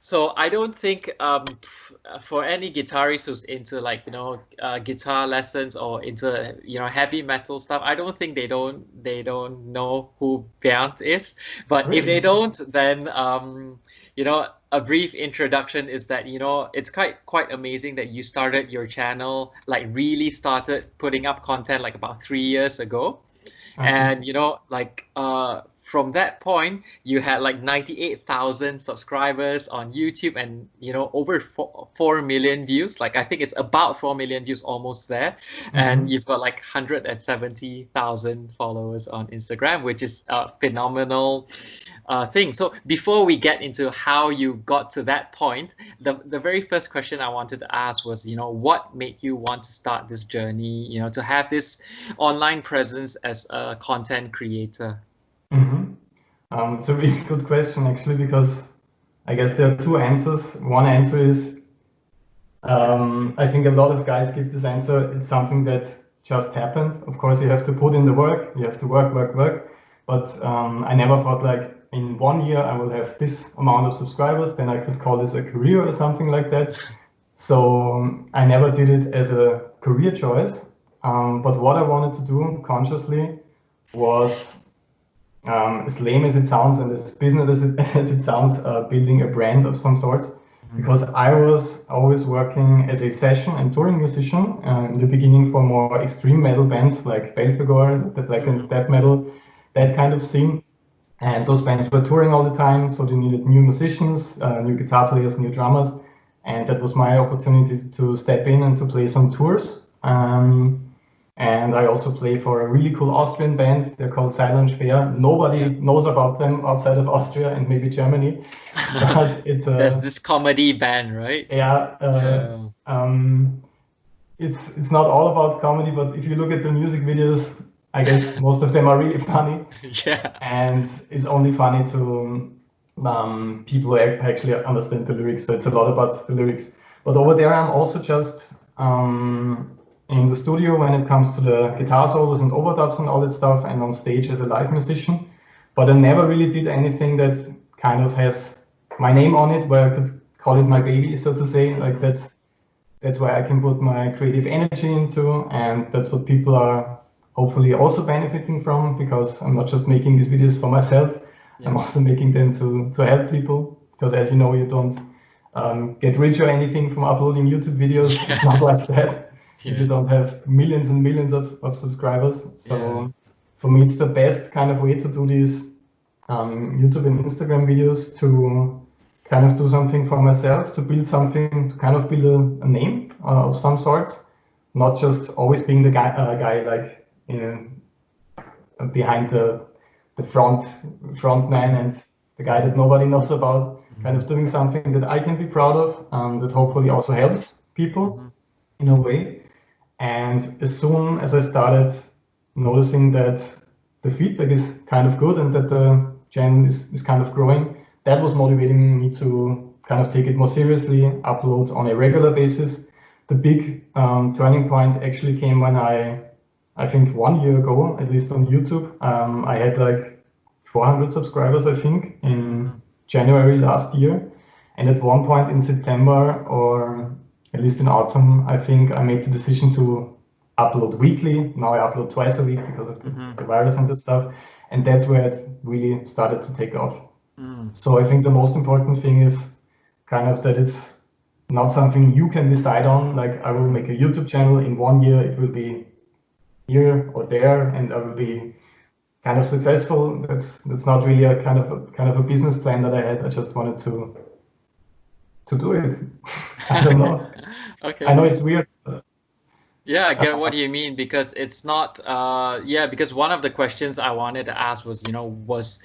So I don't think for any guitarist who's into like guitar lessons or into heavy metal stuff, I don't think they don't know who Bernth is. But if they don't, then a brief introduction is that it's quite amazing that you started your channel, like really started putting up content like about 3 years ago. And from that point, you had like 98,000 subscribers on YouTube and over 4 million views. Like I think it's about 4 million views, almost there. And you've got like 170,000 followers on Instagram, which is a phenomenal thing. So before we get into how you got to that point, the very first question I wanted to ask was, what made you want to start this journey, to have this online presence as a content creator? It's a really good question, actually, because I guess there are two answers. One answer is, I think a lot of guys give this answer, it's something that just happened. Of course, you have to put in the work, you have to work. But I never thought like in 1 year I will have this amount of subscribers, then I could call this a career or something like that. So I never did it as a career choice. But what I wanted to do consciously was, as lame as it sounds and as business as it sounds, building a brand of some sorts, because I was always working as a session and touring musician in the beginning for more extreme metal bands like Belphegor, the black and death metal, that kind of scene. And those bands were touring all the time, so they needed new musicians, new guitar players, new drummers, and that was my opportunity to step in and to play some tours. And I also play for a really cool Austrian band. They're called Silent Fair. Nobody knows about them outside of Austria and maybe Germany. But it's there's this comedy band, right? Yeah. It's not all about comedy, but if you look at the music videos, I guess most of them are really funny. Yeah. And it's only funny to people who actually understand the lyrics. So it's a lot about the lyrics. But over there, I'm also just in the studio when it comes to the guitar solos and overdubs and all that stuff, and on stage as a live musician. But I never really did anything that kind of has my name on it, where I could call it my baby, so to say. Like that's where I can put my creative energy into, and that's what people are hopefully also benefiting from, because I'm not just making these videos for myself, I'm also making them to help people, because as you know, you don't get rich or anything from uploading YouTube videos. It's not like that. If you don't have millions and millions of subscribers. So for me, it's the best kind of way to do these YouTube and Instagram videos, to kind of do something for myself, to build something, to kind of build a name of some sorts, not just always being the guy like behind the front man and the guy that nobody knows about, kind of doing something that I can be proud of, that hopefully also helps people in a way. And as soon as I started noticing that the feedback is kind of good and that the channel is kind of growing, that was motivating me to kind of take it more seriously, upload on a regular basis. The big turning point actually came when I think 1 year ago, at least on YouTube, I had like 400 subscribers, I think, in January last year. And at one point in September, or at least in autumn, I think I made the decision to upload weekly. Now I upload twice a week because of the virus and that stuff. And that's where it really started to take off. So I think the most important thing is kind of that it's not something you can decide on. Like, I will make a YouTube channel in 1 year, it will be here or there, and I will be kind of successful. That's not really a kind of a business plan that I had. I just wanted to do it. I don't know. Okay. I know it's weird. Yeah, I get what you mean, because it's not, because one of the questions I wanted to ask was, was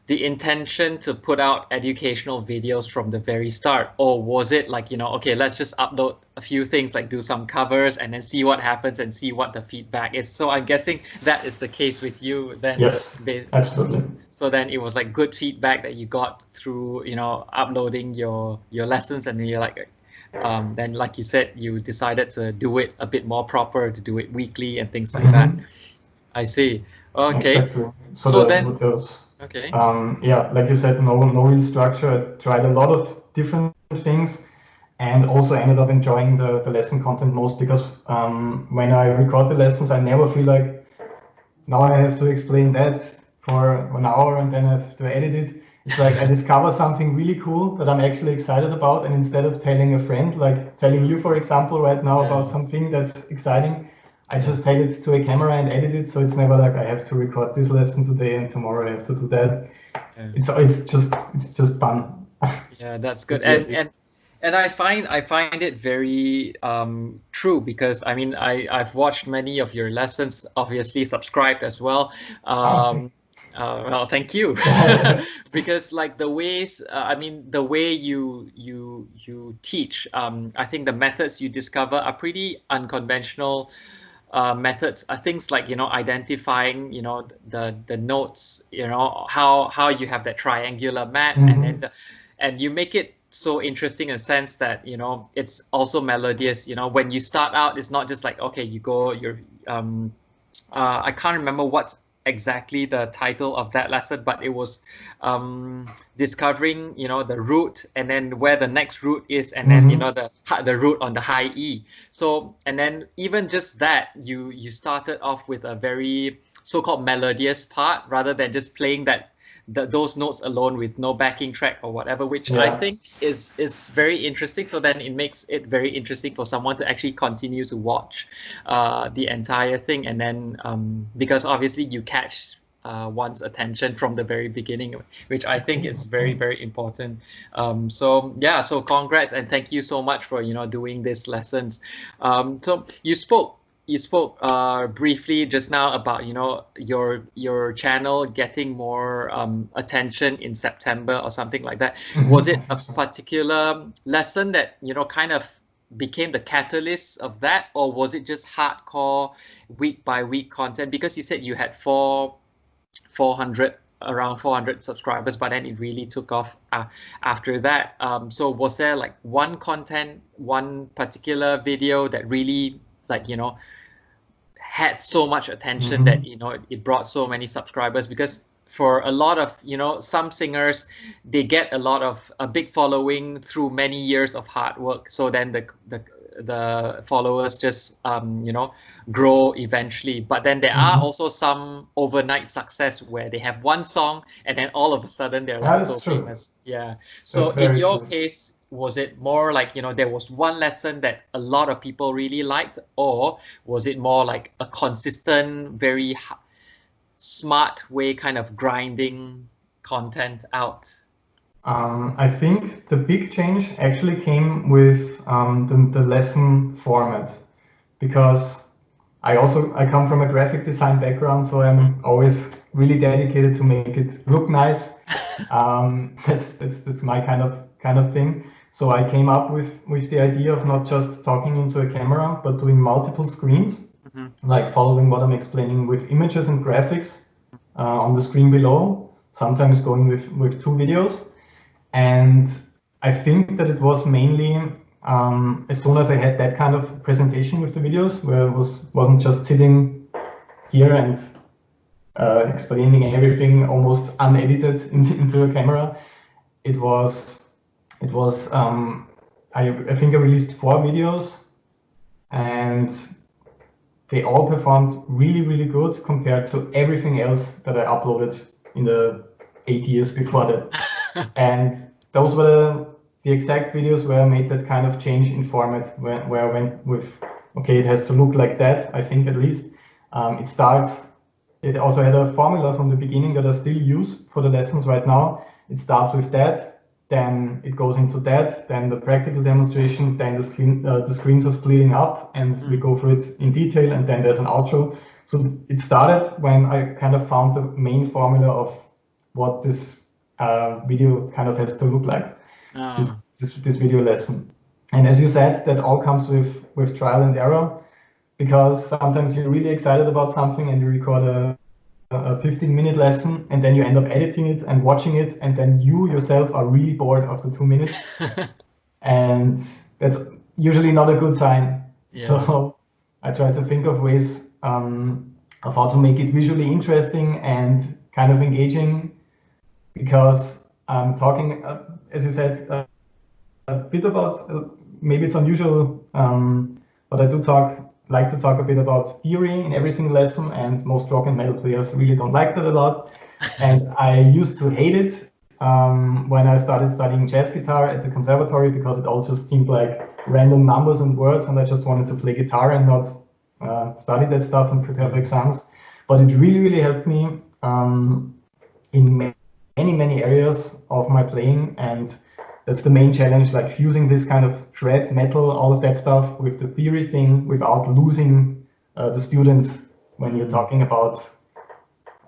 the intention to put out educational videos from the very start, or was it like, okay, let's just upload a few things, like do some covers and then see what happens and see what the feedback is. So I'm guessing that is the case with you then. Yes, absolutely. So then it was like good feedback that you got through, uploading your lessons, and then you're like, then like you said, you decided to do it a bit more proper, to do it weekly and things like that. I see. Okay. Exactly. So then, Okay. Yeah, like you said, no real structure. I tried a lot of different things, and also ended up enjoying the lesson content most, because when I record the lessons, I never feel like now I have to explain that for an hour and then I have to edit it. It's like I discover something really cool that I'm actually excited about, and instead of telling a friend, like telling you, for example, right now about something that's exciting, I just take it to a camera and edit it. So it's never like I have to record this lesson today and tomorrow I have to do that. It's just fun. Yeah, that's good. And I find it very true, because I mean I've watched many of your lessons, obviously subscribed as well. Well, thank you. Because like the ways, I mean the way you teach, I think the methods you discover are pretty unconventional methods. Things like, you know, identifying, you know, the notes, you know, how you have that triangular map, and then and you make it so interesting in a sense that, you know, it's also melodious. You know, when you start out, it's not just like, okay, you go, you're I can't remember what's exactly the title of that lesson, but it was discovering, you know, the root, and then where the next root is, and then, you know, the root on the high E. So, and then even just that, you started off with a very so-called melodious part, rather than just playing those notes alone with no backing track or whatever, which I think is very interesting. So then it makes it very interesting for someone to actually continue to watch the entire thing, and then because obviously you catch one's attention from the very beginning, which I think is very, very important. So yeah, so congrats and thank you so much for, you know, doing these lessons. So you spoke briefly just now about, you know, your channel getting more attention in September or something like that. Was it a particular lesson that, you know, kind of became the catalyst of that, or was it just hardcore week by week content? Because you said you had around 400 subscribers, but then it really took off after that. So was there like one particular video that really, like, you know, had so much attention that, you know, it brought so many subscribers? Because for a lot of, you know, some singers, they get a big following through many years of hard work. So then the followers just you know, grow eventually. But then there are also some overnight success where they have one song and then all of a sudden they're like so famous. Yeah. So in your case, was it more like, you know, there was one lesson that a lot of people really liked, or was it more like a consistent, very smart way kind of grinding content out? I think the big change actually came with the lesson format, because I come from a graphic design background, so I'm always really dedicated to make it look nice. That's my kind of thing. So I came up with the idea of not just talking into a camera, but doing multiple screens, like following what I'm explaining with images and graphics on the screen below, sometimes going with 2 videos. And I think that it was mainly as soon as I had that kind of presentation with the videos, where I wasn't just sitting here and explaining everything almost unedited into a camera. I think I released 4 videos, and they all performed really, really good compared to everything else that I uploaded in the 8 years before that. And those were the exact videos where I made that kind of change in format, where I went with, okay, it has to look like that, I think, at least. It also had a formula from the beginning that I still use for the lessons right now. It starts with that, then it goes into that, then the practical demonstration, then the screens are splitting up and we go through it in detail, and then there's an outro. So it started when I kind of found the main formula of what this video kind of has to look like, this video lesson. And as you said, that all comes with trial and error, because sometimes you're really excited about something and you record a 15-minute lesson, and then you end up editing it and watching it, and then you yourself are really bored after 2 minutes. And that's usually not a good sign. Yeah. So I try to think of ways of how to make it visually interesting and kind of engaging, because I'm talking, as you said, a bit about, maybe it's unusual, but I do like to talk a bit about theory in every single lesson, and most rock and metal players really don't like that a lot. And I used to hate it when I started studying jazz guitar at the conservatory, because it all just seemed like random numbers and words, and I just wanted to play guitar and not study that stuff and prepare for exams. But it really, really helped me in many areas of my playing, and that's the main challenge, like fusing this kind of shred, metal, all of that stuff with the theory thing without losing the students when you're talking about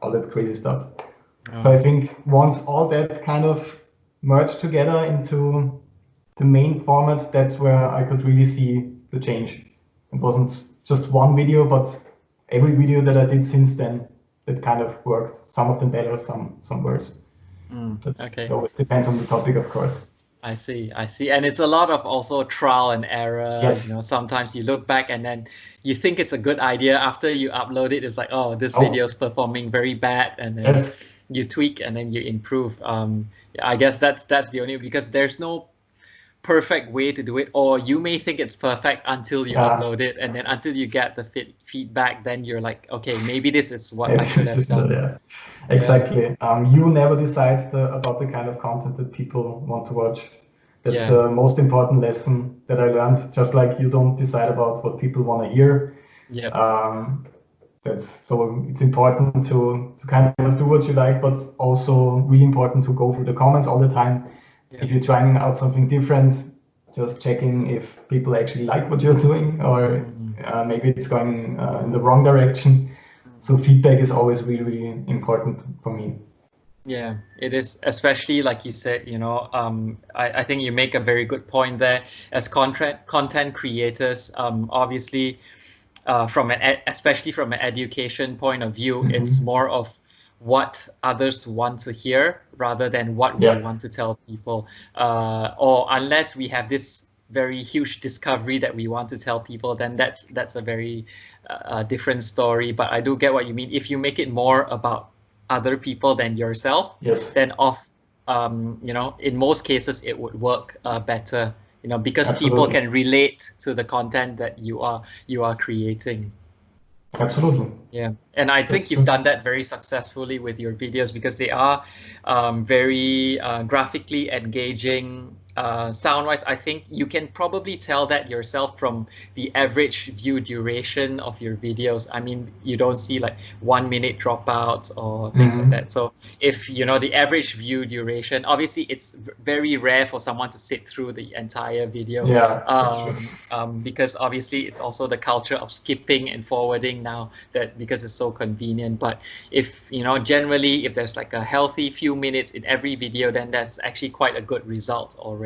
all that crazy stuff. So I think once all that kind of merged together into the main format, that's where I could really see the change. It wasn't just one video, but every video that I did since then, that kind of worked. Some of them better, some worse. It always depends on the topic, of course. I see. And it's a lot of also trial and error. Yes. You know, sometimes you look back and then you think it's a good idea. After you upload it, it's like, oh, this video is performing very bad. And then you tweak and then you improve. I guess that's the only, because there's no perfect way to do it, or you may think it's perfect until you upload it, and then until you get the feedback, then you're like, okay, maybe this is what I should have done. Exactly. You never decide about the kind of content that people want to watch. That's the most important lesson that I learned. Just like you don't decide about what people want to hear. So it's important to kind of do what you like, but also really important to go through the comments all the time. If you're trying out something different, just checking if people actually like what you're doing, or maybe it's going in the wrong direction. So feedback is always really, really important for me. Yeah, it is, especially like you said, you know, I think you make a very good point there. As content creators, obviously, especially from an education point of view, it's more of what others want to hear rather than what we want to tell people, or unless we have this very huge discovery that we want to tell people, then that's a very different story. But I do get what you mean. If you make it more about other people than yourself, then you know, in most cases it would work better, you know, because people can relate to the content that you are creating. Absolutely. Yeah, and I think you've done that very successfully with your videos, because they are very graphically engaging. Sound-wise, I think you can probably tell that yourself from the average view duration of your videos. I mean, you don't see like 1 minute dropouts or things like that. So if, you know, the average view duration, obviously it's very rare for someone to sit through the entire video. Because obviously it's also the culture of skipping and forwarding now, that because it's so convenient. But if, you know, generally if there's like a healthy few minutes in every video, then that's actually quite a good result already.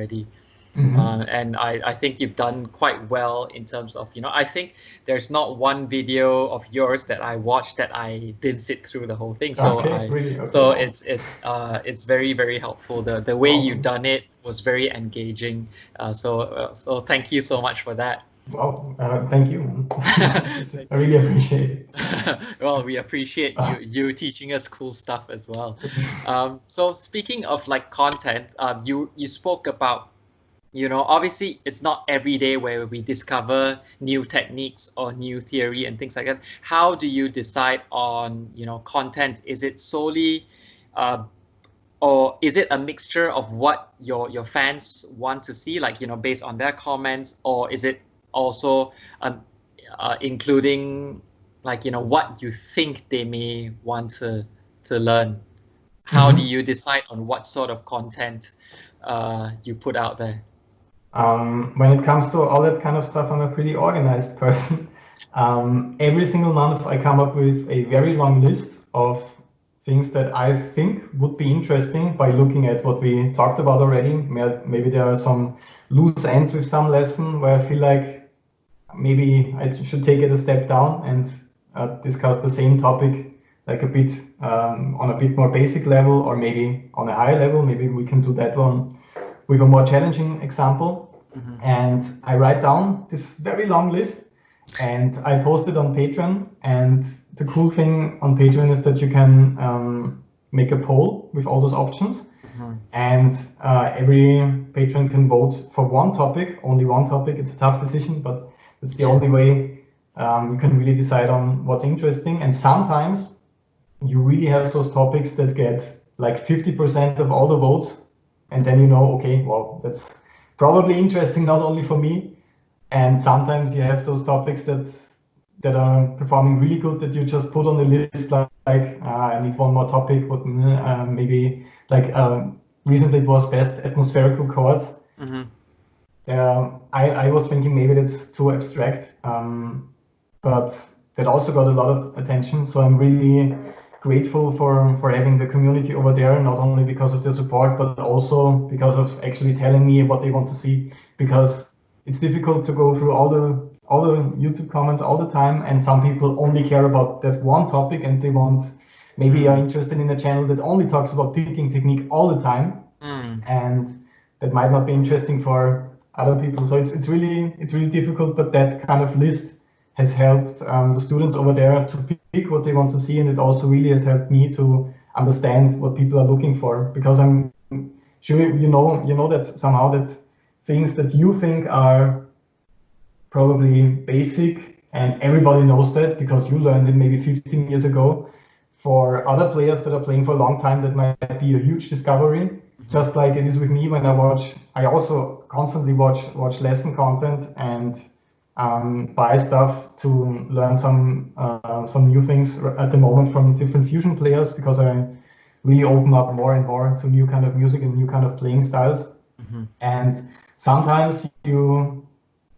And I think you've done quite well in terms of, you know, I think there's not one video of yours that I watched that I didn't sit through the whole thing. So so it's very, very helpful. The way you've done it was very engaging. So thank you so much for that. Well, thank you. I really appreciate it. Well, we appreciate you teaching us cool stuff as well. So speaking of like content, you spoke about, you know, obviously it's not every day where we discover new techniques or new theory and things like that. How do you decide on, you know, content? Is it solely or is it a mixture of what your fans want to see, like, you know, based on their comments, or is it also including, like, you know, what you think they may want to learn? How do you decide on what sort of content you put out there? When it comes to all that kind of stuff, I'm a pretty organized person. Every single month I come up with a very long list of things that I think would be interesting by looking at what we talked about already. Maybe there are some loose ends with some lesson where I feel like maybe I should take it a step down and discuss the same topic like a bit on a bit more basic level, or maybe on a higher level. Maybe we can do that one with a more challenging example. And I write down this very long list and I post it on Patreon. And the cool thing on Patreon is that you can make a poll with all those options. And every patron can vote for one topic, only one topic. It's a tough decision, but it's the only way you can really decide on what's interesting. And sometimes you really have those topics that get like 50% of all the votes. And then you know, okay, well, that's probably interesting not only for me. And sometimes you have those topics that are performing really good that you just put on the list like I need one more topic, but maybe like recently it was best atmospherical chords. I was thinking maybe that's too abstract, but that also got a lot of attention. So I'm really grateful for having the community over there, not only because of their support, but also because of actually telling me what they want to see, because it's difficult to go through all the YouTube comments all the time, and some people only care about that one topic, and they want, maybe are interested in a channel that only talks about picking technique all the time, and that might not be interesting for other people. So it's really difficult, but that kind of list has helped the students over there to pick what they want to see, and it also really has helped me to understand what people are looking for, because I'm sure you know that somehow that things that you think are probably basic and everybody knows that because you learned it maybe 15 years ago, for other players that are playing for a long time that might be a huge discovery. Just like it is with me when I also constantly watch lesson content and buy stuff to learn some new things at the moment from different fusion players, because I really open up more and more to new kind of music and new kind of playing styles. And sometimes you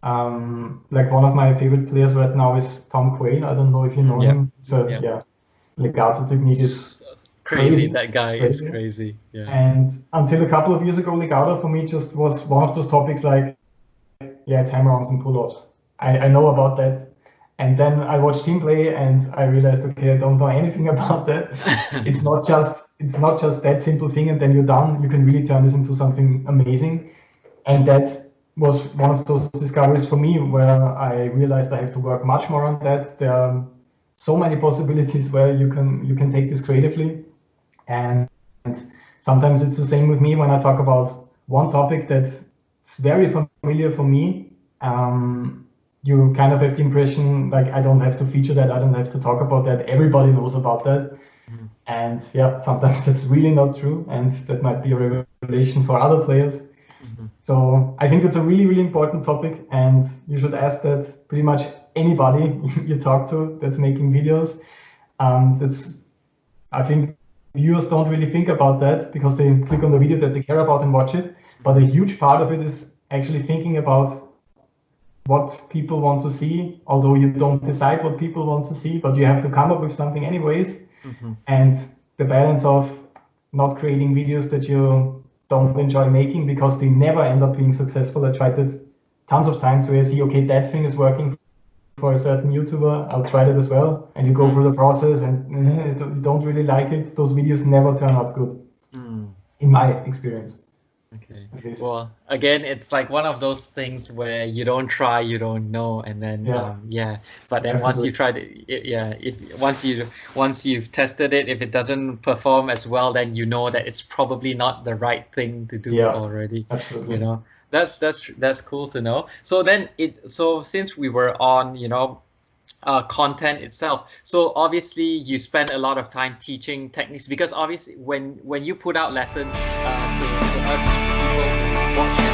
like one of my favorite players right now is Tom Quayle. I don't know if you know him. So legato technique is crazy. That guy is crazy. Yeah. And until a couple of years ago, legato for me just was one of those topics like, it's hammer-ons and pull-offs. I know about that. And then I watched him play and I realized, okay, I don't know anything about that. It's not just that simple thing and then you're done. You can really turn this into something amazing. And that was one of those discoveries for me where I realized I have to work much more on that. There are so many possibilities where you can take this creatively. And sometimes it's the same with me when I talk about one topic that's very familiar for me. You kind of have the impression like I don't have to feature that, I don't have to talk about that, everybody knows about that. And sometimes that's really not true, and that might be a revelation for other players. So I think that's a really, really important topic, and you should ask that pretty much anybody you talk to that's making videos. I think viewers don't really think about that because they click on the video that they care about and watch it. But a huge part of it is actually thinking about what people want to see, although you don't decide what people want to see, but you have to come up with something anyways. And the balance of not creating videos that you don't enjoy making because they never end up being successful. I tried it tons of times where I see, okay, that thing is working for a certain YouTuber, I'll try that as well. And you go through the process and you don't really like it. Those videos never turn out good, in my experience. Okay. Well, again, it's like one of those things where you don't try, you don't know, and then But then once you tried it, once you've tested it, if it doesn't perform as well, then you know that it's probably not the right thing to do already. Absolutely. You know, that's cool to know. So then since we were on, content itself. So obviously you spend a lot of time teaching techniques, because obviously when you put out lessons to us people watching